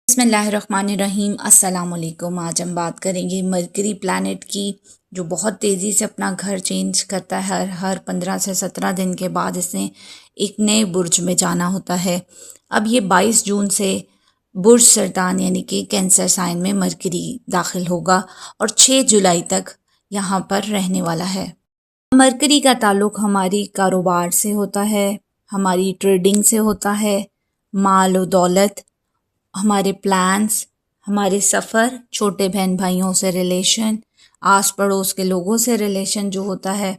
بسم اللہ الرحمن الرحیم۔ السلام علیکم۔ آج ہم بات کریں گے مرکری پلانٹ کی، جو بہت تیزی سے اپنا گھر چینج کرتا ہے۔ ہر 15 سے 17 دن کے بعد اس نے ایک نئے برج میں جانا ہوتا ہے۔ اب یہ 22 جون سے برج سرطان یعنی کہ کینسر سائن میں مرکری داخل ہوگا اور 6 جولائی تک یہاں پر رہنے والا ہے۔ مرکری کا تعلق ہماری کاروبار سے ہوتا ہے، ہماری ٹریڈنگ سے ہوتا ہے، مال و دولت، ہمارے پلانس، ہمارے سفر، چھوٹے بہن بھائیوں سے ریلیشن، آس پڑوس کے لوگوں سے ریلیشن جو ہوتا ہے،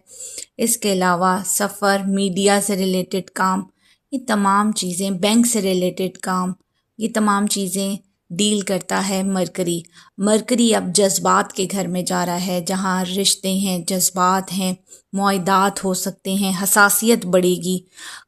اس کے علاوہ سفر، میڈیا سے ریلیٹڈ کام، یہ تمام چیزیں، بینک سے ریلیٹڈ کام، یہ تمام چیزیں ڈیل کرتا ہے مرکری۔ مرکری اب جذبات کے گھر میں جا رہا ہے، جہاں رشتے ہیں، جذبات ہیں، معاہدات ہو سکتے ہیں، حساسیت بڑھے گی،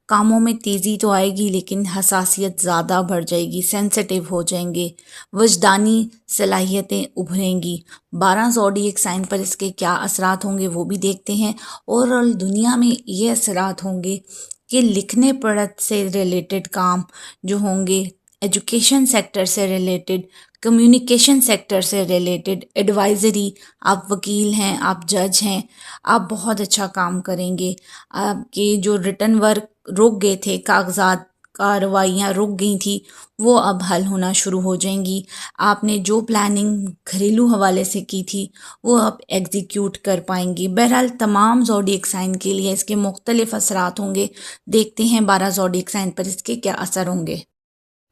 کاموں میں تیزی تو آئے گی لیکن حساسیت زیادہ بڑھ جائے گی، سینسٹیو ہو جائیں گے، وجدانی صلاحیتیں ابھریں گی۔ 12 زوڈیک سائن پر اس کے کیا اثرات ہوں گے وہ بھی دیکھتے ہیں۔ اوورآل دنیا میں یہ اثرات ہوں گے کہ لکھنے پڑھت سے ریلیٹڈ کام جو ہوں گے، ایجوکیشن سیکٹر سے ریلیٹڈ، کمیونیکیشن سیکٹر سے ریلیٹڈ، ایڈوائزری، آپ وکیل ہیں، آپ جج ہیں، آپ بہت اچھا کام کریں گے۔ آپ کے جو ریٹن ورک رک گئے تھے، کاغذات کارروائیاں رک گئی تھی، وہ اب حل ہونا شروع ہو جائیں گی۔ آپ نے جو پلاننگ گھریلو حوالے سے کی تھی وہ اب ایگزیکیوٹ کر پائیں گی۔ بہرحال تمام زوڈیک سائن کے لیے اس کے مختلف اثرات ہوں گے۔ دیکھتے ہیں 12 زوڈیک سائن پر اس کے کیا اثر ہوں گے۔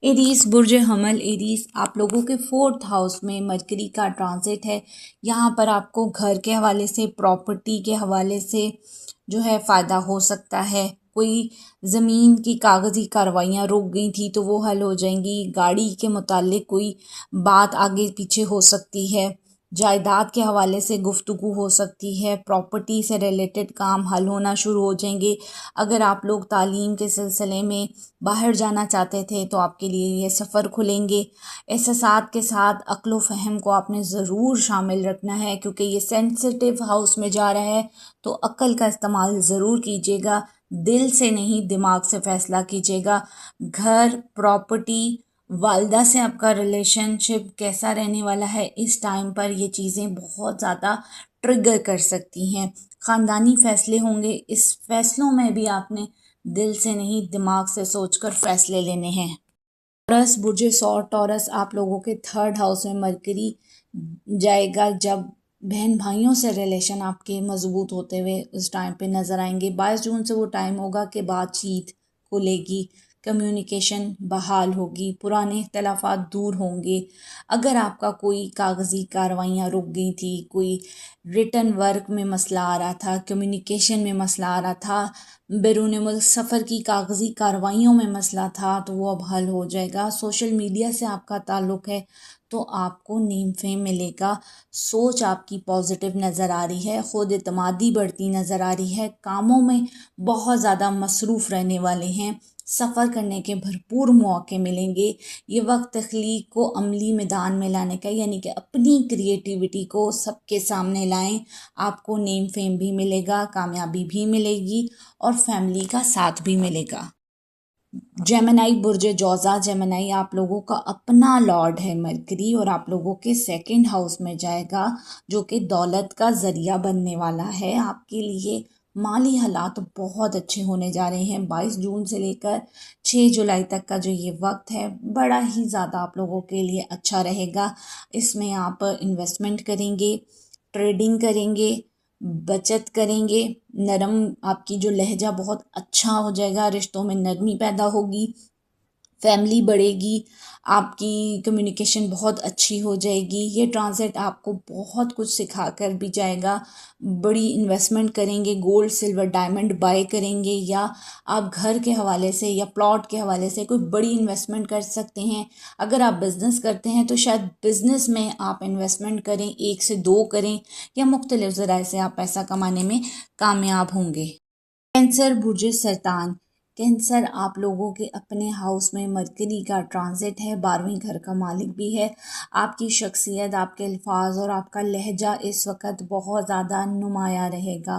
ایریز، برج حمل ایریز، آپ لوگوں کے 4th ہاؤس میں مرکری کا ٹرانزٹ ہے۔ یہاں پر آپ کو گھر کے حوالے سے، پراپرٹی کے حوالے سے جو ہے فائدہ ہو سکتا ہے۔ کوئی زمین کی کاغذی کارروائیاں رک گئی تھیں تو وہ حل ہو جائیں گی۔ گاڑی کے متعلق کوئی بات آگے پیچھے ہو سکتی ہے، جائیداد کے حوالے سے گفتگو ہو سکتی ہے، پراپرٹی سے ریلیٹڈ کام حل ہونا شروع ہو جائیں گے۔ اگر آپ لوگ تعلیم کے سلسلے میں باہر جانا چاہتے تھے تو آپ کے لیے یہ سفر کھلیں گے۔ احساسات کے ساتھ عقل و فہم کو آپ نے ضرور شامل رکھنا ہے، کیونکہ یہ سینسٹیو ہاؤس میں جا رہا ہے تو عقل کا استعمال ضرور کیجیے گا، دل سے نہیں دماغ سے فیصلہ کیجیے گا۔ گھر، پراپرٹی، والدہ سے آپ کا ریلیشن شپ کیسا رہنے والا ہے، اس ٹائم پر یہ چیزیں بہت زیادہ ٹرگر کر سکتی ہیں۔ خاندانی فیصلے ہوں گے، اس فیصلوں میں بھی آپ نے دل سے نہیں دماغ سے سوچ کر فیصلے لینے ہیں۔ ٹورس، برج ثور ٹورس، آپ لوگوں کے 3rd ہاؤس میں مرکری جائے گا، جب بہن بھائیوں سے ریلیشن آپ کے مضبوط ہوتے ہوئے اس ٹائم پہ نظر آئیں گے۔ 22 جون سے وہ ٹائم ہوگا کہ بات چیت کھلے گی، کمیونیکیشن بحال ہوگی، پرانے اختلافات دور ہوں گے۔ اگر آپ کا کوئی کاغذی کارروائیاں رک گئی تھی، کوئی ریٹن ورک میں مسئلہ آ رہا تھا، کمیونیکیشن میں مسئلہ آ رہا تھا، بیرون ملک سفر کی کاغذی کارروائیوں میں مسئلہ تھا، تو وہ اب حل ہو جائے گا۔ سوشل میڈیا سے آپ کا تعلق ہے تو آپ کو نیم فیم ملے گا۔ سوچ آپ کی پازیٹیو نظر آ رہی ہے، خود اعتمادی بڑھتی نظر آ رہی ہے، کاموں میں بہت زیادہ مصروف رہنے والے ہیں، سفر کرنے کے بھرپور مواقع ملیں گے۔ یہ وقت تخلیق کو عملی میدان میں لانے کا، یعنی کہ اپنی کریٹیوٹی کو سب کے سامنے لائیں۔ آپ کو نیم فیم بھی ملے گا، کامیابی بھی ملے گی اور فیملی کا ساتھ بھی ملے گا۔ جیمنائی، برج جوزا، جیمنائی آپ لوگوں کا اپنا لارڈ ہے مرکری، اور آپ لوگوں کے 2nd ہاؤس میں جائے گا، جو کہ دولت کا ذریعہ بننے والا ہے۔ آپ کے لیے مالی حالات بہت اچھے ہونے جا رہے ہیں۔ 22 جون سے لے کر 6 جولائی تک کا جو یہ وقت ہے بڑا ہی زیادہ آپ لوگوں کے لیے اچھا رہے گا۔ اس میں آپ انویسٹمنٹ کریں گے، ٹریڈنگ کریں گے، بچت کریں گے، نرم، آپ کی جو لہجہ بہت اچھا ہو جائے گا، رشتوں میں نرمی پیدا ہوگی، فیملی بڑھے گی، آپ کی کمیونیکیشن بہت اچھی ہو جائے گی۔ یہ ٹرانزٹ آپ کو بہت کچھ سکھا کر بھی جائے گا۔ بڑی انویسٹمنٹ کریں گے، گولڈ، سلور، ڈائمنڈ بائی کریں گے، یا آپ گھر کے حوالے سے یا پلاٹ کے حوالے سے کوئی بڑی انویسٹمنٹ کر سکتے ہیں۔ اگر آپ بزنس کرتے ہیں تو شاید بزنس میں آپ انویسٹمنٹ کریں، 1 سے 2 کریں، یا مختلف ذرائع سے آپ پیسہ کمانے میں کامیاب ہوں گے۔ کینسر، برج سرطان، کینسر آپ لوگوں کے اپنے ہاؤس میں مرکری کا ٹرانزٹ ہے، 12ویں گھر کا مالک بھی ہے۔ آپ کی شخصیت، آپ کے الفاظ اور آپ کا لہجہ اس وقت بہت زیادہ نمایاں رہے گا۔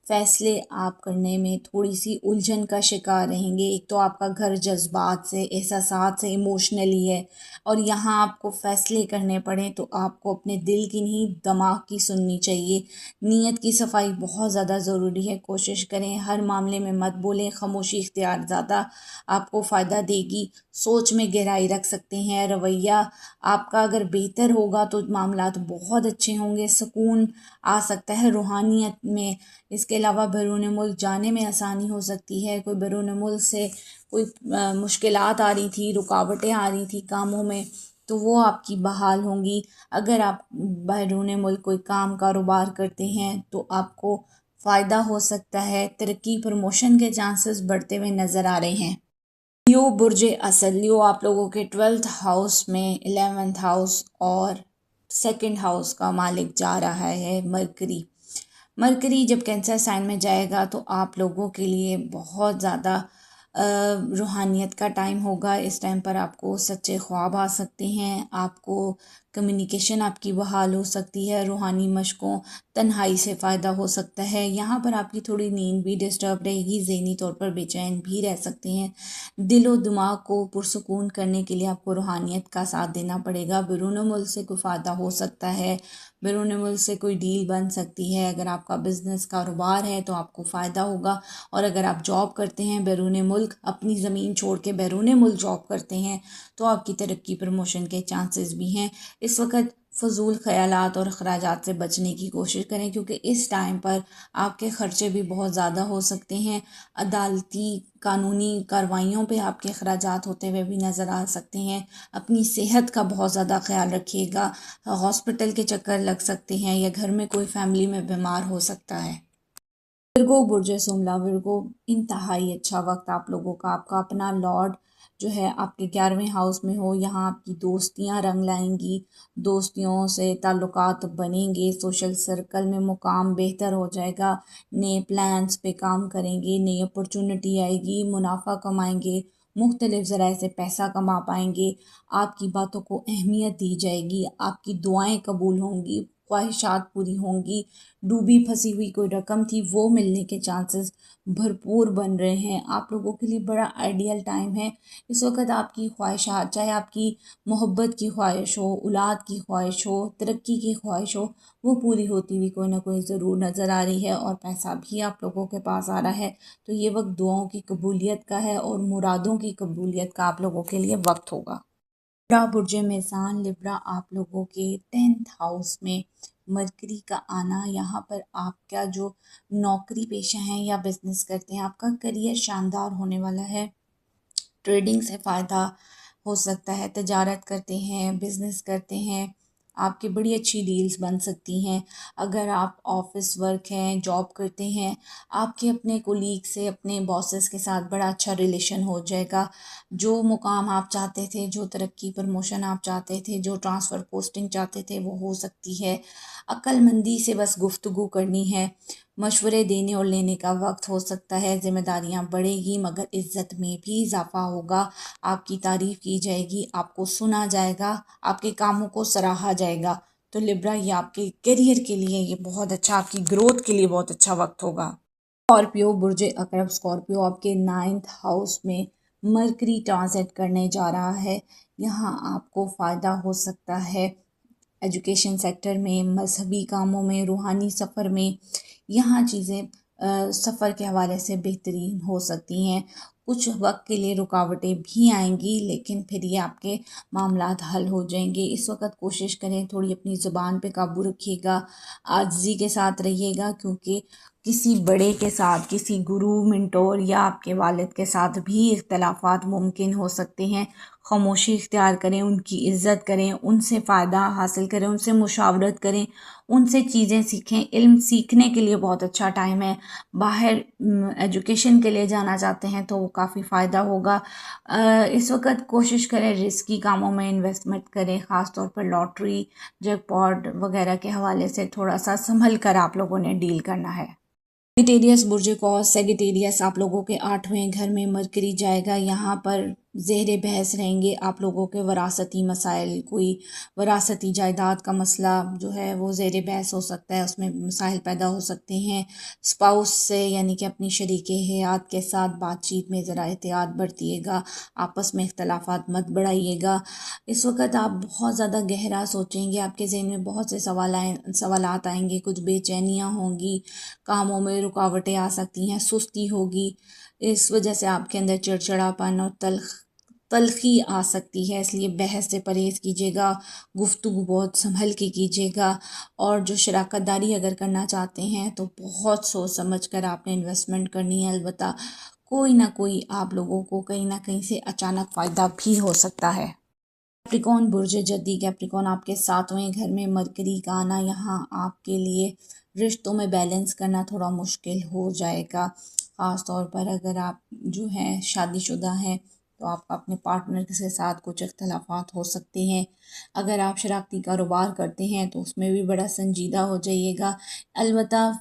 فیصلے آپ کرنے میں تھوڑی سی الجھن کا شکار رہیں گے. ایک تو آپ کا گھر جذبات سے، احساسات سے ایموشنلی ہے، اور یہاں آپ کو فیصلے کرنے پڑیں تو آپ کو اپنے دل کی نہیں دماغ کی سننی چاہیے. نیت کی صفائی بہت زیادہ ضروری ہے. کوشش کریں ہر معاملے میں مت بولیں. خاموشی اختیار زیادہ آپ کو فائدہ دے گی. سوچ میں گہرائی رکھ سکتے ہیں. رویہ آپ کا اگر بہتر ہوگا تو معاملات بہت اچھے ہوں گے. سکون آ سکتا ہے روحانیت میں. اس کے علاوہ بیرون ملک جانے میں آسانی ہو سکتی ہے. کوئی بیرون ملک سے کوئی مشکلات آ رہی تھی، رکاوٹیں آ رہی تھی کاموں میں، تو وہ آپ کی بحال ہوں گی. اگر آپ بیرون ملک کوئی کام کاروبار کرتے ہیں تو آپ کو فائدہ ہو سکتا ہے. ترقی پروموشن کے چانسز بڑھتے ہوئے نظر آ رہے ہیں. لیو برج اصل، لیو آپ لوگوں کے 12th ہاؤس میں 11th ہاؤس اور 2nd ہاؤس کا مالک جا رہا ہے مرکری. مرکری جب کینسر سائن میں جائے گا تو آپ لوگوں کے لیے بہت زیادہ روحانیت کا ٹائم ہوگا. اس ٹائم پر آپ کو سچے خواب آ سکتے ہیں. آپ کو کمیونیکیشن آپ کی بحال ہو سکتی ہے. روحانی مشقوں، تنہائی سے فائدہ ہو سکتا ہے. یہاں پر آپ کی تھوڑی نیند بھی ڈسٹرب رہے گی. ذہنی طور پر بے چین بھی رہ سکتے ہیں. دل و دماغ کو پرسکون کرنے کے لیے آپ کو روحانیت کا ساتھ دینا پڑے گا. بیرون ملک سے کوئی فائدہ ہو سکتا ہے. بیرون ملک سے کوئی ڈیل بن سکتی ہے. اگر آپ کا بزنس کاروبار ہے تو آپ کو فائدہ ہوگا. اور اگر آپ جاب کرتے ہیں بیرون ملک، اپنی زمین چھوڑ کے بیرون ملک جاب کرتے ہیں، تو آپ کی ترقی پروموشن کے چانسز بھی ہیں. اس وقت فضول خیالات اور اخراجات سے بچنے کی کوشش کریں، کیونکہ اس ٹائم پر آپ کے خرچے بھی بہت زیادہ ہو سکتے ہیں. عدالتی قانونی کارروائیوں پہ آپ کے اخراجات ہوتے ہوئے بھی نظر آ سکتے ہیں. اپنی صحت کا بہت زیادہ خیال رکھیے گا. ہاسپٹل کے چکر لگ سکتے ہیں یا گھر میں کوئی فیملی میں بیمار ہو سکتا ہے. ورگو برج سملا، ورگو انتہائی اچھا وقت آپ لوگوں کا. آپ کا اپنا لارڈ جو ہے آپ کے 11ویں ہاؤس میں ہو. یہاں آپ کی دوستیاں رنگ لائیں گی. دوستیوں سے تعلقات بنیں گے. سوشل سرکل میں مقام بہتر ہو جائے گا. نئے پلانس پہ کام کریں گے. نئی اپرچونٹی آئے گی. منافع کمائیں گے. مختلف ذرائع سے پیسہ کما پائیں گے. آپ کی باتوں کو اہمیت دی جائے گی. آپ کی دعائیں قبول ہوں گی. خواہشات پوری ہوں گی. ڈوبی پھنسی ہوئی کوئی رقم تھی وہ ملنے کے چانسز بھرپور بن رہے ہیں. آپ لوگوں کے لیے بڑا آئیڈیل ٹائم ہے. اس وقت آپ کی خواہشات، چاہے آپ کی محبت کی خواہش ہو، اولاد کی خواہش ہو، ترقی کی خواہش ہو، وہ پوری ہوتی ہوئی کوئی نہ کوئی ضرور نظر آ رہی ہے. اور پیسہ بھی آپ لوگوں کے پاس آ رہا ہے. تو یہ وقت دعاؤں کی قبولیت کا ہے اور مرادوں کی قبولیت کا آپ لوگوں کے لیے وقت ہوگا. لبرا برج میزان، لبرا آپ لوگوں کے 10th ہاؤس میں مرکری کا آنا. یہاں پر آپ کا جو نوکری پیشہ ہیں یا بزنس کرتے ہیں، آپ کا کریئر شاندار ہونے والا ہے. ٹریڈنگ سے فائدہ ہو سکتا ہے. تجارت کرتے ہیں، بزنس کرتے ہیں، آپ کی بڑی اچھی ڈیلز بن سکتی ہیں. اگر آپ آفس ورک ہیں، جاب کرتے ہیں، آپ کے اپنے کولیگ سے، اپنے باسز کے ساتھ بڑا اچھا ریلیشن ہو جائے گا. جو مقام آپ چاہتے تھے، جو ترقی پروموشن آپ چاہتے تھے، جو ٹرانسفر پوسٹنگ چاہتے تھے، وہ ہو سکتی ہے. عقل مندی سے بس گفتگو کرنی ہے. مشورے دینے اور لینے کا وقت ہو سکتا ہے. ذمہ داریاں بڑھے گی مگر عزت میں بھی اضافہ ہوگا. آپ کی تعریف کی جائے گی، آپ کو سنا جائے گا، آپ کے کاموں کو سراہا جائے گا. تو لبرا یہ آپ کے کیریئر کے لیے یہ بہت اچھا، آپ کی گروتھ کے لیے بہت اچھا وقت ہوگا. اسکارپیو برج عقرب، اسکارپیو آپ کے 9th ہاؤس میں مرکری ٹرانزٹ کرنے جا رہا ہے. یہاں آپ کو فائدہ ہو سکتا ہے ایجوکیشن سیکٹر میں، مذہبی کاموں میں، روحانی سفر میں. یہاں چیزیں سفر کے حوالے سے بہترین ہو سکتی ہیں. کچھ وقت کے لیے رکاوٹیں بھی آئیں گی لیکن پھر یہ آپ کے معاملات حل ہو جائیں گے. اس وقت کوشش کریں تھوڑی اپنی زبان پہ قابو رکھیے گا. عاجزی کے ساتھ رہیے گا، کیونکہ کسی بڑے کے ساتھ، کسی گرو، منٹور یا آپ کے والد کے ساتھ بھی اختلافات ممکن ہو سکتے ہیں. خاموشی اختیار کریں، ان کی عزت کریں، ان سے فائدہ حاصل کریں، ان سے مشاورت کریں، ان سے چیزیں سیکھیں. علم سیکھنے کے لیے بہت اچھا ٹائم ہے. باہر ایجوکیشن کے لیے جانا چاہتے ہیں تو وہ کافی فائدہ ہوگا. اس وقت کوشش کریں رسکی کاموں میں انویسٹمنٹ کریں، خاص طور پر لاٹری، جیک پاٹ وغیرہ کے حوالے سے تھوڑا سا سنبھل کر آپ لوگوں نے ڈیل کرنا ہے. سیگیٹیریس برج قوس، سیگیٹیریس آپ لوگوں کے 8ویں گھر میں مرکری جائے گا. یہاں پر زیر بحث رہیں گے آپ لوگوں کے وراثتی مسائل، کوئی وراثتی جائیداد کا مسئلہ جو ہے وہ زیر بحث ہو سکتا ہے، اس میں مسائل پیدا ہو سکتے ہیں۔ اسپاؤس سے یعنی کہ اپنی شریک حیات کے ساتھ بات چیت میں ذرا احتیاط برتیے گا، آپس میں اختلافات مت بڑھائیے گا۔ اس وقت آپ بہت زیادہ گہرا سوچیں گے، آپ کے ذہن میں بہت سے سوالات آئیں گے، کچھ بے چینیاں ہوں گی، کاموں میں رکاوٹیں آ سکتی ہیں، سستی ہوگی، اس وجہ سے آپ کے اندر چڑچڑاپن اور تلخی آ سکتی ہے۔ اس لیے بحث سے پرہیز کیجیے گا، گفتگو بہت سنبھل کے کیجیے گا، اور جو شراکت داری اگر کرنا چاہتے ہیں تو بہت سوچ سمجھ کر آپ نے انویسٹمنٹ کرنی ہے۔ البتہ کوئی نہ کوئی آپ لوگوں کو کہیں نہ کہیں سے اچانک فائدہ بھی ہو سکتا ہے۔ کیپریکون برج جدی کیپریکون آپ کے 7ویں گھر میں مرکری کا آنا یہاں آپ کے لیے رشتوں میں بیلنس کرنا تھوڑا مشکل ہو جائے گا، خاص طور پر اگر آپ جو ہیں شادی شدہ ہیں تو آپ کا اپنے پارٹنر کے ساتھ کچھ اختلافات ہو سکتے ہیں۔ اگر آپ شراکتی کاروبار کرتے ہیں تو اس میں بھی بڑا سنجیدہ ہو جائیے گا۔ البتہ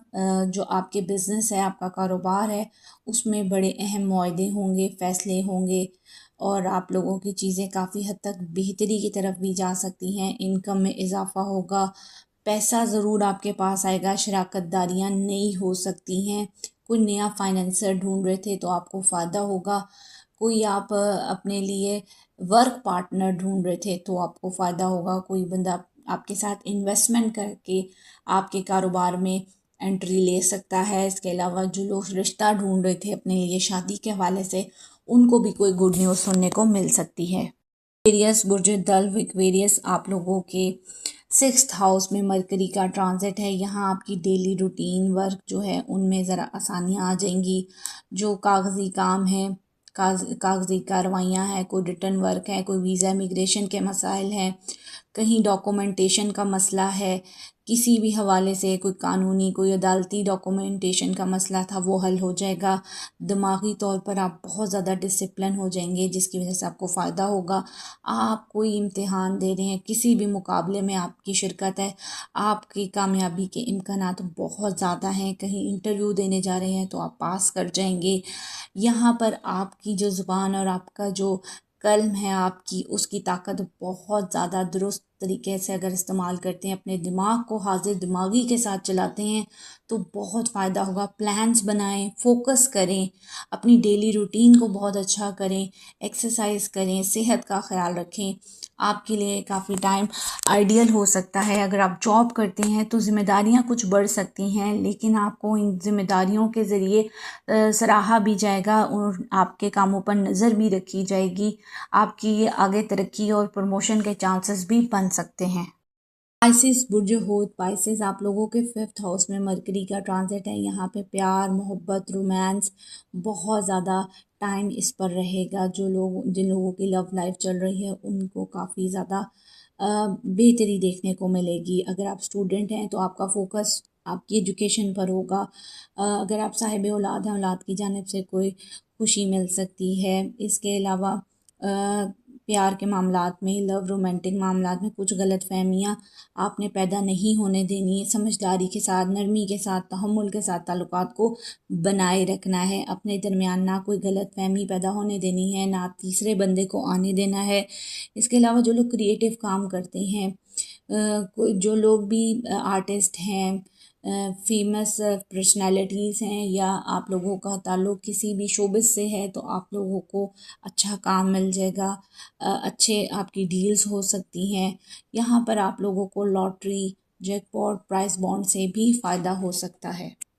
جو آپ کے بزنس ہے، آپ کا کاروبار ہے، اس میں بڑے اہم معاہدے ہوں گے، فیصلے ہوں گے، اور آپ لوگوں کی چیزیں کافی حد تک بہتری کی طرف بھی جا سکتی ہیں۔ انکم میں اضافہ ہوگا، پیسہ ضرور آپ کے پاس آئے گا، شراکت داریاں نئی ہو سکتی ہیں، کوئی نیا فائنینسر ڈھونڈ رہے تھے تو آپ کو فائدہ ہوگا، کوئی آپ اپنے لیے ورک پارٹنر ڈھونڈ رہے تھے تو آپ کو فائدہ ہوگا، کوئی بندہ آپ کے ساتھ انویسٹمنٹ کر کے آپ کے کاروبار میں انٹری لے سکتا ہے۔ اس کے علاوہ جو لوگ رشتہ ڈھونڈ رہے تھے اپنے لیے شادی کے حوالے سے، ان کو بھی کوئی گڈ نیوز سننے کو مل سکتی ہے۔ ایکویریس برج دلو ایکویریس آپ لوگوں کے 6th ہاؤس میں مرکری کا ٹرانزٹ ہے، یہاں آپ کی ڈیلی روٹین ورک جو ہے ان میں ذرا آسانیاں آ جائیں گی، جو کاغذی کام ہیں، کاغذی کاروائیاں ہیں، کوئی ریٹرن ورک ہے، کوئی ویزا امیگریشن کے مسائل ہیں، کہیں ڈاکومنٹیشن کا مسئلہ ہے، کسی بھی حوالے سے کوئی قانونی کوئی عدالتی ڈاکومنٹیشن کا مسئلہ تھا وہ حل ہو جائے گا۔ دماغی طور پر آپ بہت زیادہ ڈسپلن ہو جائیں گے، جس کی وجہ سے آپ کو فائدہ ہوگا۔ آپ کوئی امتحان دے رہے ہیں، کسی بھی مقابلے میں آپ کی شرکت ہے، آپ کی کامیابی کے امکانات بہت زیادہ ہیں، کہیں انٹرویو دینے جا رہے ہیں تو آپ پاس کر جائیں گے۔ یہاں پر آپ کی جو زبان اور آپ کا جو قلم ہے، آپ کی اس کی طاقت بہت زیادہ درست طریقے سے اگر استعمال کرتے ہیں، اپنے دماغ کو حاضر دماغی کے ساتھ چلاتے ہیں تو بہت فائدہ ہوگا۔ پلانز بنائیں، فوکس کریں، اپنی ڈیلی روٹین کو بہت اچھا کریں، ایکسرسائز کریں، صحت کا خیال رکھیں۔ آپ کے لیے کافی ٹائم آئیڈیل ہو سکتا ہے۔ اگر آپ جاب کرتے ہیں تو ذمہ داریاں کچھ بڑھ سکتی ہیں، لیکن آپ کو ان ذمہ داریوں کے ذریعے سراہا بھی جائے گا اور آپ کے کاموں پر نظر بھی رکھی جائے گی، آپ کی آگے ترقی اور پروموشن کے چانسز بھی بن سکتے ہیں۔ پائسس برج ہوت پائسس آپ لوگوں کے 5th ہاؤس میں مرکری کا ٹرانزٹ ہے، یہاں پہ پیار، محبت، رومانس بہت زیادہ ٹائم اس پر رہے گا۔ جن لوگوں کی لو لائف چل رہی ہے ان کو کافی زیادہ بہتری دیکھنے کو ملے گی۔ اگر آپ اسٹوڈنٹ ہیں تو آپ کا فوکس آپ کی ایجوکیشن پر ہوگا۔ اگر آپ صاحب اولاد ہیں، اولاد کی جانب سے کوئی خوشی مل سکتی ہے۔ اس کے علاوہ پیار کے معاملات میں، رومانٹک معاملات میں کچھ غلط فہمیاں آپ نے پیدا نہیں ہونے دینی ہے، سمجھداری کے ساتھ، نرمی کے ساتھ، تحمل کے ساتھ تعلقات کو بنائے رکھنا ہے، اپنے درمیان نہ کوئی غلط فہمی پیدا ہونے دینی ہے، نہ تیسرے بندے کو آنے دینا ہے۔ اس کے علاوہ جو لوگ کریٹیو کام کرتے ہیں، جو لوگ بھی آرٹسٹ ہیں، فیمس پرسنالٹیز ہیں، یا آپ لوگوں کا تعلق کسی بھی شوبز سے ہے تو آپ لوگوں کو اچھا کام مل جائے گا، اچھے آپ کی ڈیلز ہو سکتی ہیں۔ یہاں پر آپ لوگوں کو لاٹری، جیک پاٹ، پرائز بانڈ سے بھی فائدہ ہو سکتا ہے۔